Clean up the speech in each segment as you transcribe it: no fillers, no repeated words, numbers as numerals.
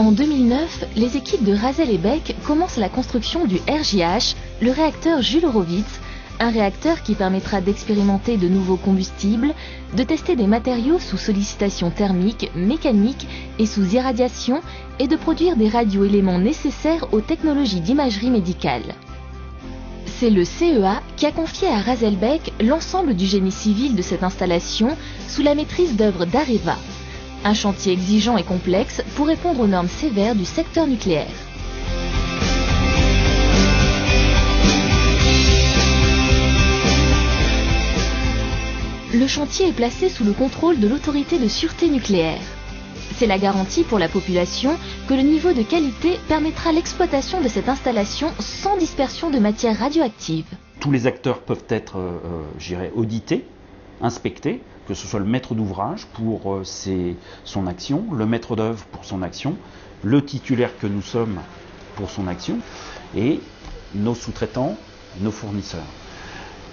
En 2009, les équipes de Razel et Beck commencent la construction du RJH, le réacteur Jules Horowitz, un réacteur qui permettra d'expérimenter de nouveaux combustibles, de tester des matériaux sous sollicitation thermique, mécanique et sous irradiation et de produire des radioéléments nécessaires aux technologies d'imagerie médicale. C'est le CEA qui a confié à Razel Beck l'ensemble du génie civil de cette installation sous la maîtrise d'œuvre d'Areva. Un chantier exigeant et complexe pour répondre aux normes sévères du secteur nucléaire. Le chantier est placé sous le contrôle de l'autorité de sûreté nucléaire. C'est la garantie pour la population que le niveau de qualité permettra l'exploitation de cette installation sans dispersion de matières radioactives. Tous les acteurs peuvent être, audités, inspectés, que ce soit le maître d'ouvrage pour son action, le maître d'œuvre pour son action, le titulaire que nous sommes pour son action, et nos sous-traitants, nos fournisseurs.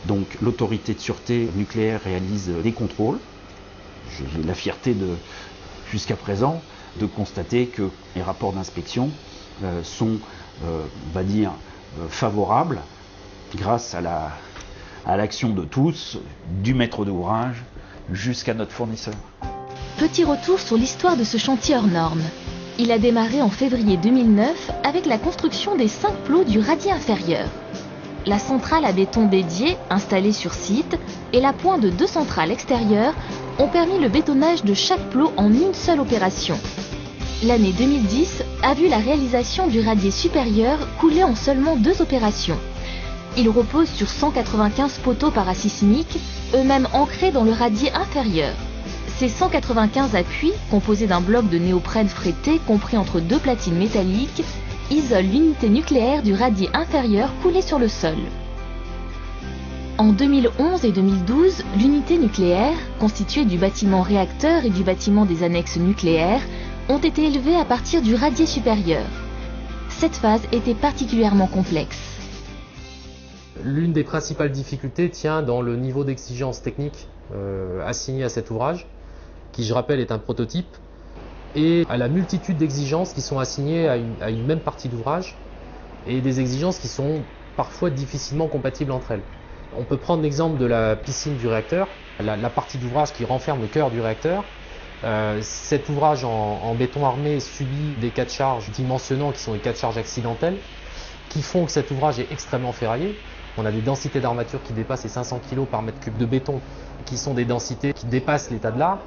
Donc l'autorité de sûreté nucléaire réalise des contrôles. J'ai la fierté jusqu'à présent de constater que les rapports d'inspection sont, favorables grâce à l'action de tous, du maître d'ouvrage jusqu'à notre fournisseur. Petit retour sur l'histoire de ce chantier hors norme. Il a démarré en février 2009 avec la construction des 5 plots du radier inférieur. La centrale à béton dédiée, installée sur site, et la pointe de 2 centrales extérieures ont permis le bétonnage de chaque plot en une seule opération. L'année 2010 a vu la réalisation du radier supérieur couler en seulement 2 opérations. Il repose sur 195 poteaux parasismiques, eux-mêmes ancrés dans le radier inférieur. Ces 195 appuis, composés d'un bloc de néoprène frété compris entre 2 platines métalliques, isolent l'unité nucléaire du radier inférieur coulé sur le sol. En 2011 et 2012, l'unité nucléaire, constituée du bâtiment réacteur et du bâtiment des annexes nucléaires, ont été élevées à partir du radier supérieur. Cette phase était particulièrement complexe. L'une des principales difficultés tient dans le niveau d'exigence technique assigné à cet ouvrage, qui, je rappelle, est un prototype, et à la multitude d'exigences qui sont assignées à une même partie d'ouvrage, et des exigences qui sont parfois difficilement compatibles entre elles. On peut prendre l'exemple de la piscine du réacteur, la partie d'ouvrage qui renferme le cœur du réacteur. Cet ouvrage en béton armé subit des cas de charge dimensionnants qui sont des cas de charge accidentels, qui font que cet ouvrage est extrêmement ferraillé. On a des densités d'armature qui dépassent les 500 kg par mètre cube de béton, qui sont des densités qui dépassent l'état de l'art.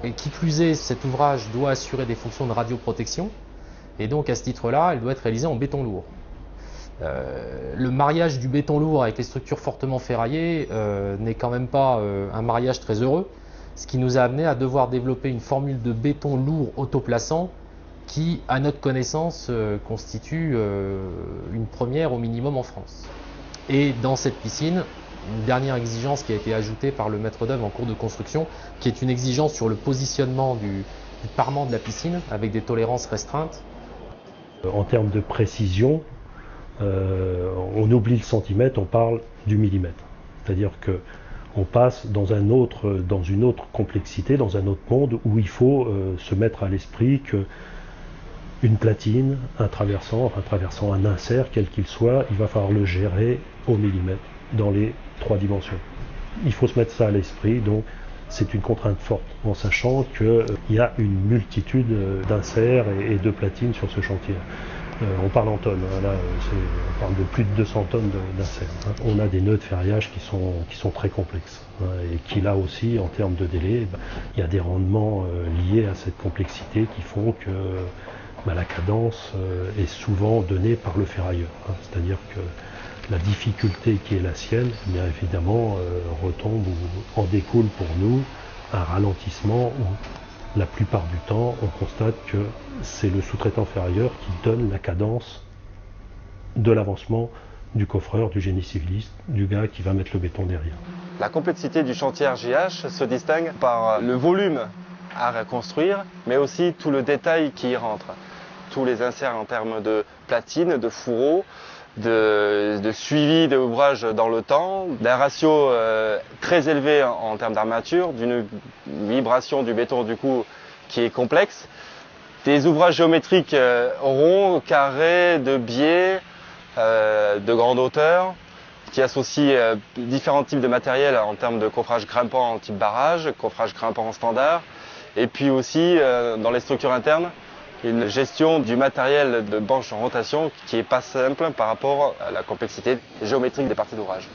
Et qui plus est, cet ouvrage doit assurer des fonctions de radioprotection, et donc à ce titre-là, elle doit être réalisée en béton lourd. Le mariage du béton lourd avec les structures fortement ferraillées n'est quand même pas un mariage très heureux, ce qui nous a amené à devoir développer une formule de béton lourd autoplaçant qui, à notre connaissance, constitue une première au minimum en France. Et dans cette piscine, une dernière exigence qui a été ajoutée par le maître d'œuvre en cours de construction, qui est une exigence sur le positionnement du parement de la piscine avec des tolérances restreintes. En termes de précision, on oublie le centimètre, on parle du millimètre. C'est-à-dire qu'on passe dans une autre complexité, dans un autre monde où il faut se mettre à l'esprit que une platine, un traversant, un insert, quel qu'il soit, il va falloir le gérer au millimètre dans les 3 dimensions. Il faut se mettre ça à l'esprit, donc c'est une contrainte forte, en sachant qu'il y a une multitude d'inserts et de platines sur ce chantier. On parle en tonnes, hein, là, on parle de plus de 200 tonnes d'inserts. Hein. On a des nœuds de ferriage qui sont très complexes, hein, et qui là aussi, en termes de délai, il y a des rendements liés à cette complexité qui font que la cadence est souvent donnée par le ferrailleur. Hein. C'est-à-dire que la difficulté qui est la sienne, bien évidemment, retombe ou en découle pour nous un ralentissement où la plupart du temps on constate que c'est le sous-traitant ferrailleur qui donne la cadence de l'avancement du coffreur, du génie civiliste, du gars qui va mettre le béton derrière. La complexité du chantier RJH se distingue par le volume à reconstruire, mais aussi tout le détail qui y rentre. Tous les inserts en termes de platines, de fourreaux, de suivi de l'ouvrage dans le temps, d'un ratio très élevé en termes d'armature, d'une vibration du béton du coup qui est complexe. Des ouvrages géométriques ronds, carrés, de biais, de grande hauteur, qui associent différents types de matériel en termes de coffrage grimpant en type barrage, coffrage grimpant en standard, et puis aussi dans les structures internes, une gestion du matériel de banche en rotation qui n'est pas simple par rapport à la complexité géométrique des parties d'ouvrage.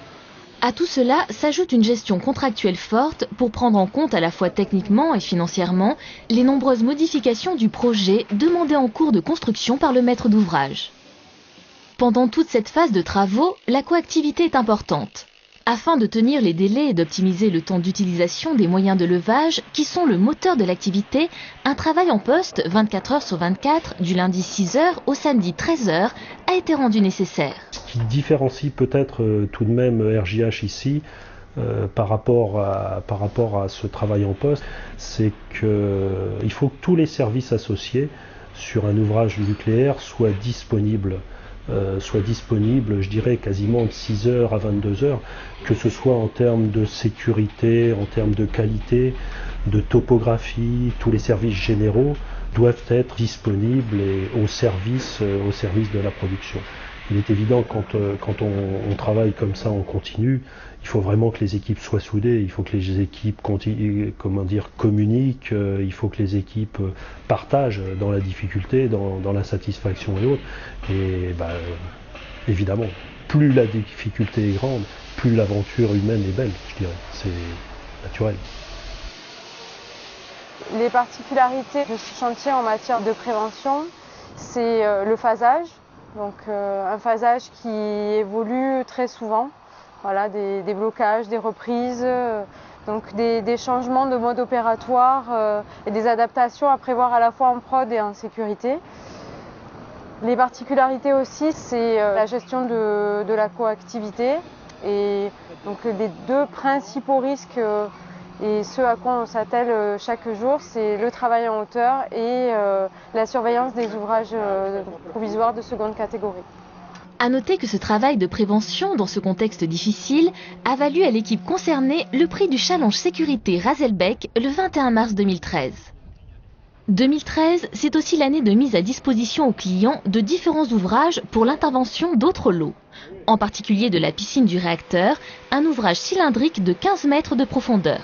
À tout cela s'ajoute une gestion contractuelle forte pour prendre en compte à la fois techniquement et financièrement les nombreuses modifications du projet demandées en cours de construction par le maître d'ouvrage. Pendant toute cette phase de travaux, la coactivité est importante. Afin de tenir les délais et d'optimiser le temps d'utilisation des moyens de levage qui sont le moteur de l'activité, un travail en poste 24 heures sur 24, du lundi 6 heures au samedi 13 heures, a été rendu nécessaire. Ce qui différencie peut-être tout de même RJH ici par rapport à ce travail en poste, c'est qu'il faut que tous les services associés sur un ouvrage nucléaire soient disponibles, je dirais quasiment de 6 heures à 22 heures, que ce soit en termes de sécurité, en termes de qualité, de topographie, tous les services généraux doivent être disponibles et au service de la production. Il est évident quand on travaille comme ça en continu, il faut vraiment que les équipes soient soudées, il faut que les équipes communiquent, il faut que les équipes partagent dans la difficulté, dans la satisfaction et autres. Et évidemment, plus la difficulté est grande, plus l'aventure humaine est belle, je dirais. C'est naturel. Les particularités de ce chantier en matière de prévention, c'est le phasage. Donc un phasage qui évolue très souvent, voilà, des blocages, des reprises, donc des changements de mode opératoire et des adaptations à prévoir à la fois en prod et en sécurité. Les particularités aussi, c'est la gestion de la coactivité et donc les deux principaux risques et ce à quoi on s'attelle chaque jour, c'est le travail en hauteur et la surveillance des ouvrages provisoires de seconde catégorie. À noter que ce travail de prévention dans ce contexte difficile a valu à l'équipe concernée le prix du challenge sécurité Raselbeck le 21 mars 2013. 2013, c'est aussi l'année de mise à disposition aux clients de différents ouvrages pour l'intervention d'autres lots, en particulier de la piscine du réacteur, un ouvrage cylindrique de 15 mètres de profondeur.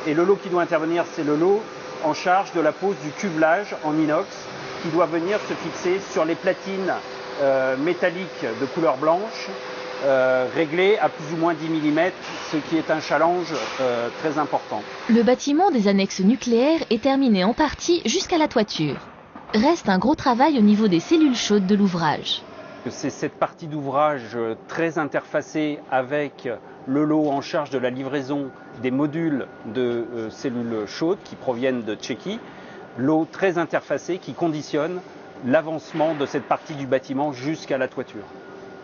Et le lot qui doit intervenir, c'est le lot en charge de la pose du cuvelage en inox qui doit venir se fixer sur les platines métalliques de couleur blanche, réglées à plus ou moins 10 mm, ce qui est un challenge très important. Le bâtiment des annexes nucléaires est terminé en partie jusqu'à la toiture. Reste un gros travail au niveau des cellules chaudes de l'ouvrage. C'est cette partie d'ouvrage très interfacée avec le lot en charge de la livraison des modules de cellules chaudes qui proviennent de Tchéquie, lot très interfacé qui conditionne l'avancement de cette partie du bâtiment jusqu'à la toiture.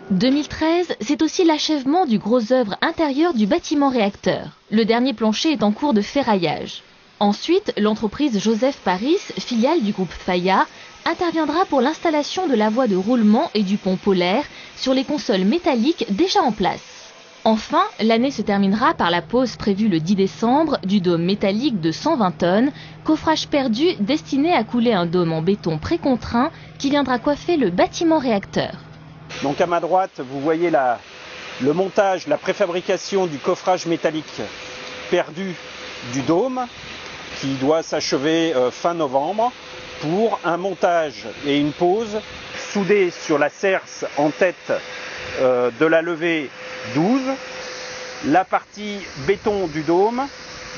2013, c'est aussi l'achèvement du gros œuvre intérieur du bâtiment réacteur. Le dernier plancher est en cours de ferraillage. Ensuite, l'entreprise Joseph Paris, filiale du groupe Faya, interviendra pour l'installation de la voie de roulement et du pont polaire sur les consoles métalliques déjà en place. Enfin, l'année se terminera par la pose prévue le 10 décembre du dôme métallique de 120 tonnes, coffrage perdu destiné à couler un dôme en béton précontraint qui viendra coiffer le bâtiment réacteur. Donc à ma droite, vous voyez le montage, la préfabrication du coffrage métallique perdu du dôme qui doit s'achever fin novembre pour un montage et une pose soudée sur la cerce en tête de la levée 12. La partie béton du dôme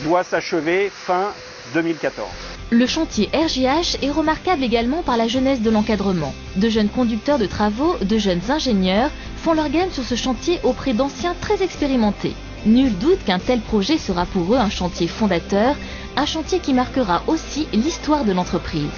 doit s'achever fin 2014. Le chantier RJH est remarquable également par la jeunesse de l'encadrement. De jeunes conducteurs de travaux, de jeunes ingénieurs font leur gamme sur ce chantier auprès d'anciens très expérimentés. Nul doute qu'un tel projet sera pour eux un chantier fondateur, un chantier qui marquera aussi l'histoire de l'entreprise.